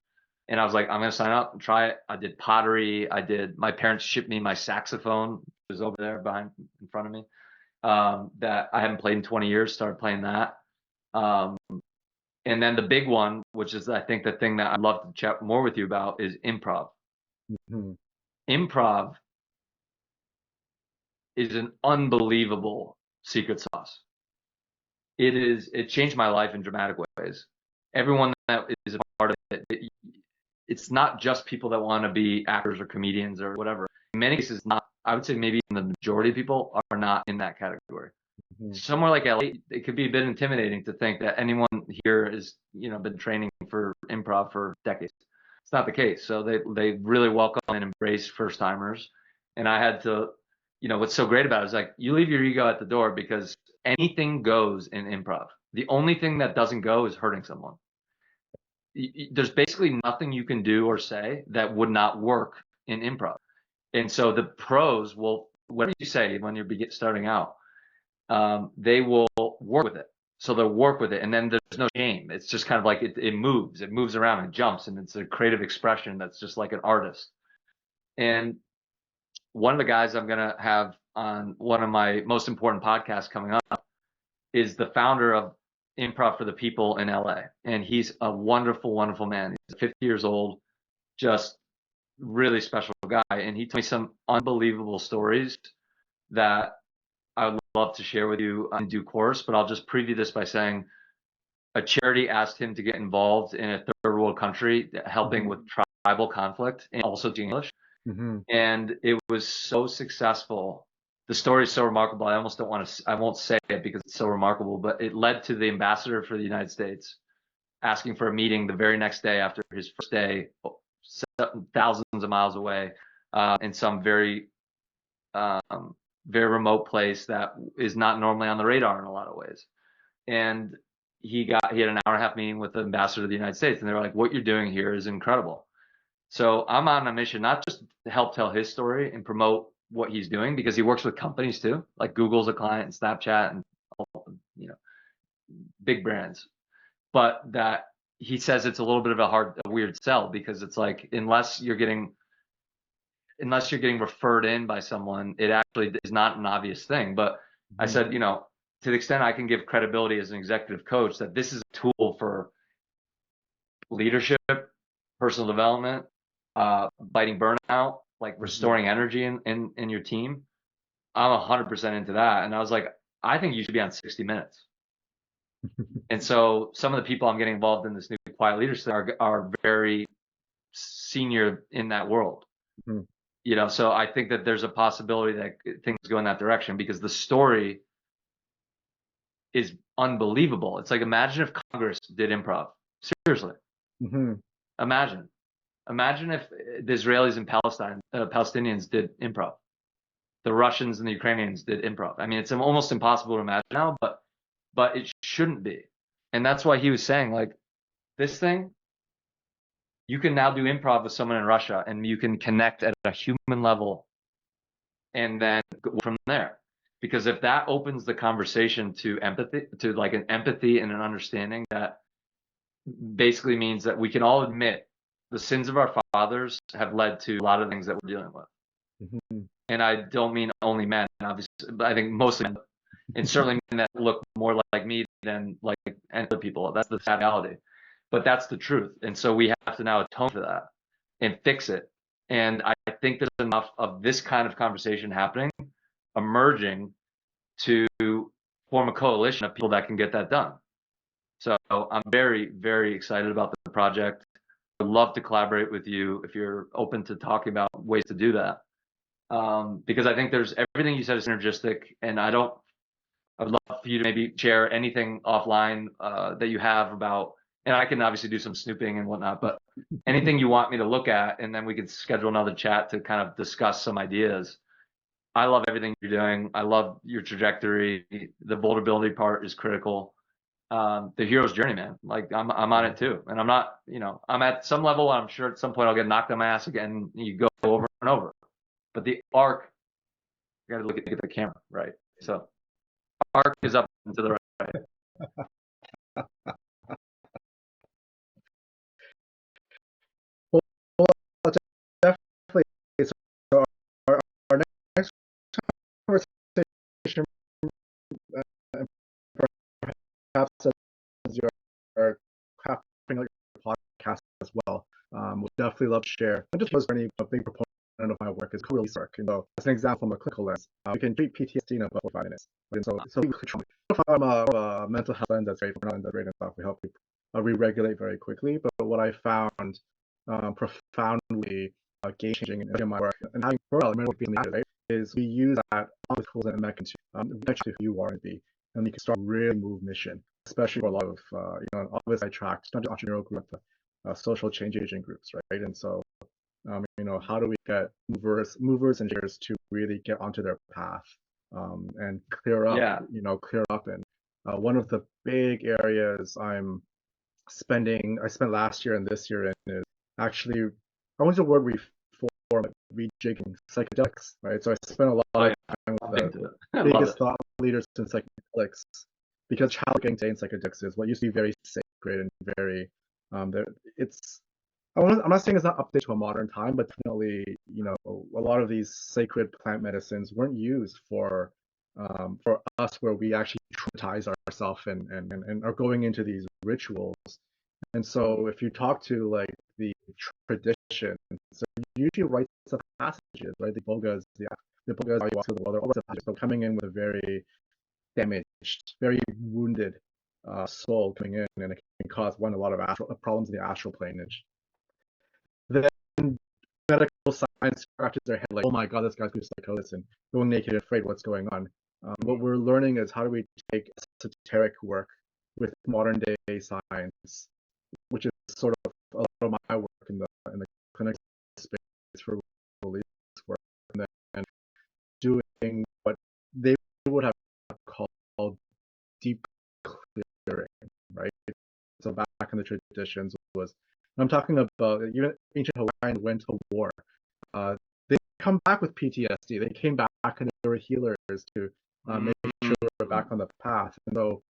[SPEAKER 2] And I was like, I'm going to sign up and try it. I did pottery. My parents shipped me my saxophone, which is over there in front of me, that I haven't played in 20 years, started playing that. And then the big one, which is I think the thing that I'd love to chat more with you about, is improv. Improv is an unbelievable secret sauce. It changed my life in dramatic ways. Everyone that is a part of it, it's not just people that want to be actors or comedians or whatever. In many cases, not. I would say maybe the majority of people are not in that category. Somewhere like LA, it could be a bit intimidating to think that anyone here has been training for improv for decades. It's not the case. So they really welcome and embrace first timers. And I had to, what's so great about it is like you leave your ego at the door, because anything goes in improv. The only thing that doesn't go is hurting someone. There's basically nothing you can do or say that would not work in improv. And so the pros will, whatever you say when you're starting out, they will work with it. So they'll work with it, and then there's no shame. It's just kind of like it moves around and jumps, and it's a creative expression that's just like an artist. And one of the guys I'm gonna have on one of my most important podcasts coming up is the founder of Improv for the People in LA, and he's a wonderful, wonderful man. He's 50 years old, just really special guy, and he told me some unbelievable stories that I would love to share with you in due course, but I'll just preview this by saying a charity asked him to get involved in a third world country, helping with tribal conflict and also teaching English. And it was so successful. The story is so remarkable. I almost don't want to, I won't say it because it's so remarkable, but it led to the ambassador for the United States asking for a meeting the very next day after his first day, thousands of miles away, in some very remote place that is not normally on the radar in a lot of ways. And he had an hour and a half meeting with the ambassador of the United States, and they were like, what you're doing here is incredible. So I'm on a mission, not just to help tell his story and promote what he's doing, because he works with companies too, like Google's a client and Snapchat and big brands, but that he says it's a little bit of a weird sell, because it's like, unless you're getting referred in by someone, it actually is not an obvious thing. But I said, to the extent I can give credibility as an executive coach, that this is a tool for leadership, personal development, fighting burnout, like restoring energy in your team. I'm 100% into that. And I was like, I think you should be on 60 Minutes. And so some of the people I'm getting involved in this new quiet leadership are very senior in that world. So I think that there's a possibility that things go in that direction, because the story is unbelievable. It's like, imagine if Congress did improv. Seriously. Imagine if the Israelis and Palestinians did improv. The Russians and the Ukrainians did improv. I mean, it's almost impossible to imagine now, but it shouldn't be. And that's why he was saying, like, this thing, you can now do improv with someone in Russia, and you can connect at a human level and then go from there. Because if that opens the conversation to empathy, to like an empathy and an understanding, that basically means that we can all admit the sins of our fathers have led to a lot of things that we're dealing with. And I don't mean only men, obviously, but I think mostly men, and certainly men that look more like me than like other people. That's the sad reality. But that's the truth. And so we have to now atone for that and fix it. And I think there's enough of this kind of conversation happening, emerging, to form a coalition of people that can get that done. So I'm very, very excited about the project. I'd love to collaborate with you if you're open to talking about ways to do that. Because I think there's everything you said is synergistic, and I'd love for you to maybe share anything offline that you have about, and I can obviously do some snooping and whatnot, but anything you want me to look at, and then we can schedule another chat to kind of discuss some ideas. I love everything you're doing. I love your trajectory. The vulnerability part is critical. The hero's journey, man. Like I'm on it too, and I'm not, I'm at some level. I'm sure at some point I'll get knocked on my ass again. You go over and over, but the arc, you got to look at the camera, right? So arc is up and to the right.
[SPEAKER 1] Well, definitely. So our next conversation, perhaps as you are crafting your podcast as well, would definitely love to share. I just was any a big proponent of my work is co-release work. And so, as an example, from a clinical lens, we can treat PTSD in about 5 minutes. And so from a mental health lens, that's great. From that's great and stuff, we help you re-regulate very quickly. But what I found profoundly game-changing in my work and having burnout, right, is we use that all the tools and mechanisms to who you are and be, and you can start really move mission, especially for a lot of obviously I tracked not just entrepreneurial group, but social change agent groups, right? And so how do we get movers and shakers to really get onto their path and clear up, and one of the big areas I spent last year and this year in is actually, I want the word reform, rejigging psychedelics, right? So I spent a lot of time with the biggest thought leaders in psychedelics, because child getting in psychedelics is what used to be very sacred and very I'm not saying it's not updated to a modern time, but definitely, a lot of these sacred plant medicines weren't used for us, where we actually traumatize ourselves and are going into these rituals. And so if you talk to like the tradition, so usually writes of passages, right? The Bogas, ayahuasca, the world are always passages, so coming in with a very damaged, very wounded soul coming in, and it can cause a lot of problems in the astral planage. Then medical science scratches their head like, oh my God, this guy's going psychosis and going naked and afraid what's going on. What we're learning is how do we take esoteric work with modern day science, which is sort of a lot of my work in the clinical space for release work, and then doing what they would have called deep clearing, right? So back in the traditions was, I'm talking about even ancient Hawaiians went to war. They come back with PTSD. They came back and they were healers to make sure we're back on the path. And so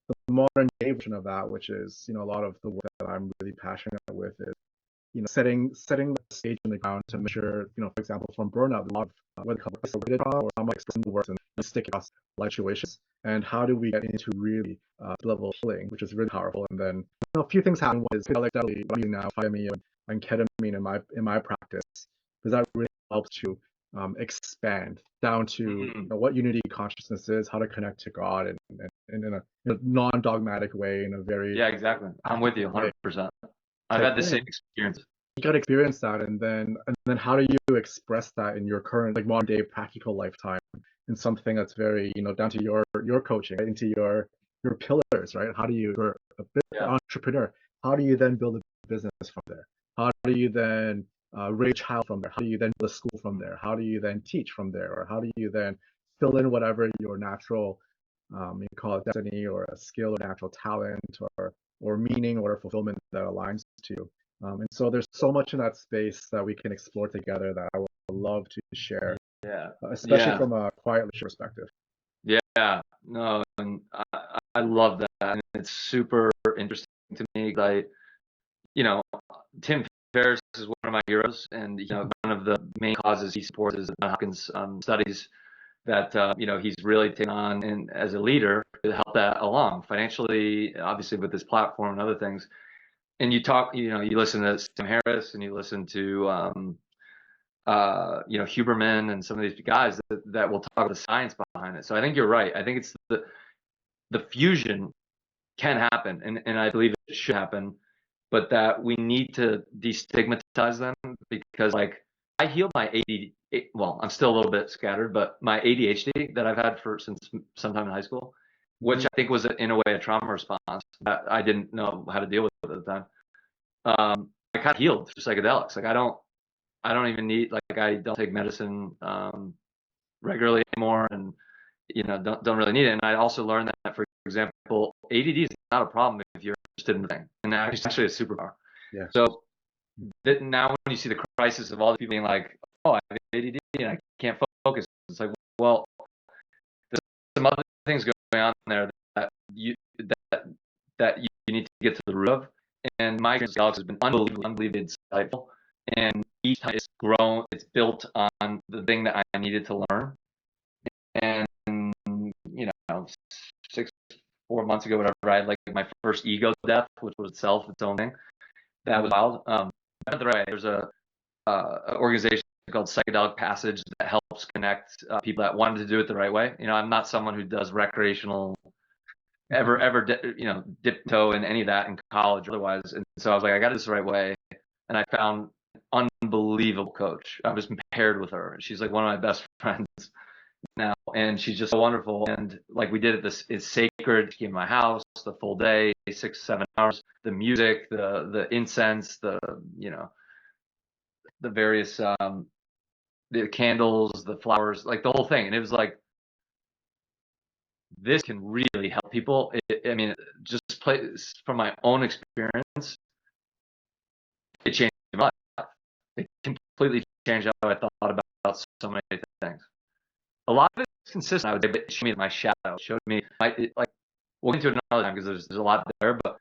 [SPEAKER 1] the modern day version of that, which is a lot of the work that I'm really passionate with, is setting the stage in the ground to make sure, for example, from burnout, a lot of what they call or some like works and stick across life situations. And how do we get into really level healing, which is really powerful. And then a few things happen. One is like now me and ketamine in my practice, because that really helps to expand down to what unity consciousness is, how to connect to God, and in a non-dogmatic way, in a very
[SPEAKER 2] exactly. I'm with you 100%. I've had the same experience.
[SPEAKER 1] You got to experience that, and then how do you express that in your current like modern day practical lifetime in something that's very down to your coaching, right? Into your pillars, right? How do you, you're a entrepreneur, how do you then build a business from there? How do you then raise a child from there? How do you then build a school from there? How do you then teach from there? Or how do you then fill in whatever your natural you call it destiny or a skill or natural talent or meaning or fulfillment that aligns to you. And so there's so much in that space that we can explore together that I would love to share, especially from a quiet leadership perspective.
[SPEAKER 2] Yeah, no, and I love that, and it's super interesting to me. Like, Tim Ferriss is one of my heroes, and one of the main causes he supports is Hopkins studies that he's really taken on and as a leader to help that along financially, obviously with this platform and other things. And you listen to Tim Harris and you listen to Huberman and some of these guys that will talk about the science behind it. So I think you're right. I think it's the fusion can happen, and I believe it should happen, but that we need to destigmatize them, because like I healed my ADD. Well, I'm still a little bit scattered, but my ADHD that I've had since sometime in high school, which I think was in a way a trauma response that I didn't know how to deal with at the time. I kind of healed through psychedelics. Like I don't even need, like I don't take medicine regularly anymore, and don't really need it. And I also learned that, for example, ADD is not a problem if you're interested in the thing, and it's actually a superpower.
[SPEAKER 1] Yeah.
[SPEAKER 2] So that now when you see the crisis of all the people being like, oh, I have ADD and I can't focus, it's like, well, there's some other things going on there that you need to get to the root of. And my experience has been unbelievably insightful. And each time it's grown, it's built on the thing that I needed to learn. And 4 months ago, whatever, I had like my first ego death, which was itself its own thing. That was wild. There's a organization called Psychedelic Passage that helps connect people that wanted to do it the right way. I'm not someone who does recreational ever dip toe in any of that in college or otherwise. And so I was like, I got to do this the right way. And I found an unbelievable coach. I was paired with her. She's like one of my best friends now, and she's just so wonderful. And like we did it, this is sacred. She came to my house the full day, 6-7 hours. The music, the incense, the various the candles, the flowers, like the whole thing. And it was like, this can really help people. I mean, just from my own experience, it changed my life. It completely changed how I thought about so many things. A lot of it's consistent, I would say, but it showed me my shadow. It showed me we'll get into it another time because there's a lot there, but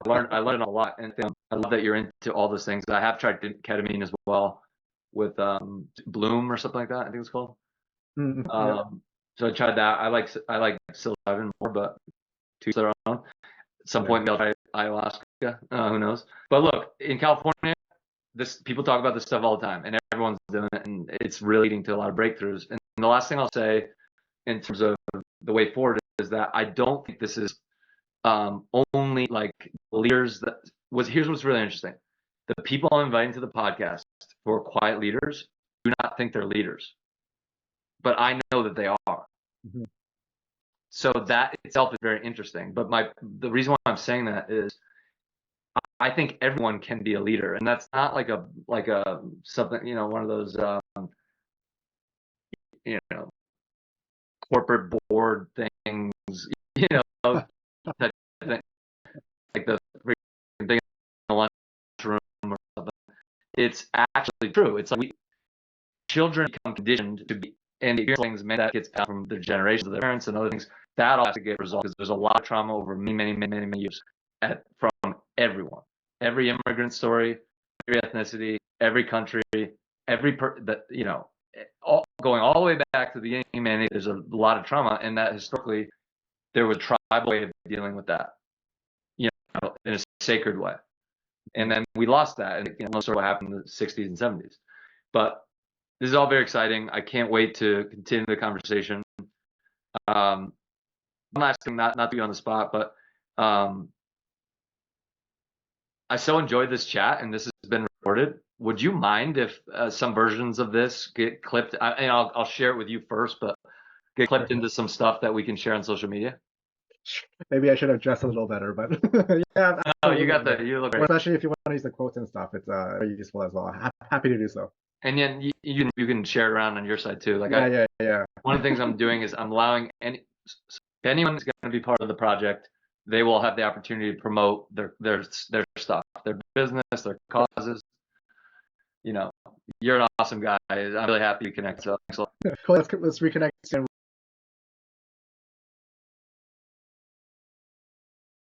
[SPEAKER 2] I learned a lot, and I love that you're into all those things. I have tried ketamine as well with Bloom or something like that, I think it's called.
[SPEAKER 1] Yeah.
[SPEAKER 2] So I tried that. I like psilocybin more, but to their own. At some point, maybe I'll try ayahuasca. Who knows? But look, in California, people talk about this stuff all the time, and everyone's doing it, and it's really leading to a lot of breakthroughs. And the last thing I'll say in terms of the way forward is that I don't think this is only like leaders here's what's really interesting. The people I'm inviting to the podcast who are quiet leaders do not think they're leaders, but I know that they are.
[SPEAKER 1] Mm-hmm.
[SPEAKER 2] So that itself is very interesting. But the reason why I'm saying that is I think everyone can be a leader, and that's not like a something, you know, one of those you know, corporate board things, you know, that thing, like the thing in the lunchroom or something. It's actually true. It's like children become conditioned to be, and things that gets passed from their generations of their parents and other things. That all has to get resolved because there's a lot of trauma over many years from everyone, every immigrant story, every ethnicity, every country, you know, going all the way back to the beginning of humanity. There's a lot of trauma, and that historically there was a tribal way of dealing with that, you know, in a sacred way. And then we lost that, and you know, most of what happened in the 60s and 70s. But this is all very exciting. I can't wait to continue the conversation. One last thing, not to be on the spot, but I so enjoyed this chat, and this has been recorded. Would you mind if some versions of this get clipped? And I'll share it with you first, but get clipped into some stuff that we can share on social media?
[SPEAKER 1] Maybe I should have dressed a little better, but yeah.
[SPEAKER 2] No, you look great.
[SPEAKER 1] Especially if you want to use the quotes and stuff, it's very useful as well. Happy to do so.
[SPEAKER 2] And then you can share it around on your side too. Like
[SPEAKER 1] yeah.
[SPEAKER 2] One of the things I'm doing is I'm allowing anyone who's going to be part of the project, they will have the opportunity to promote their stuff, their business, their causes. You know, you're an awesome guy. I'm really happy to connect. So thanks a lot.
[SPEAKER 1] Cool. Let's reconnect and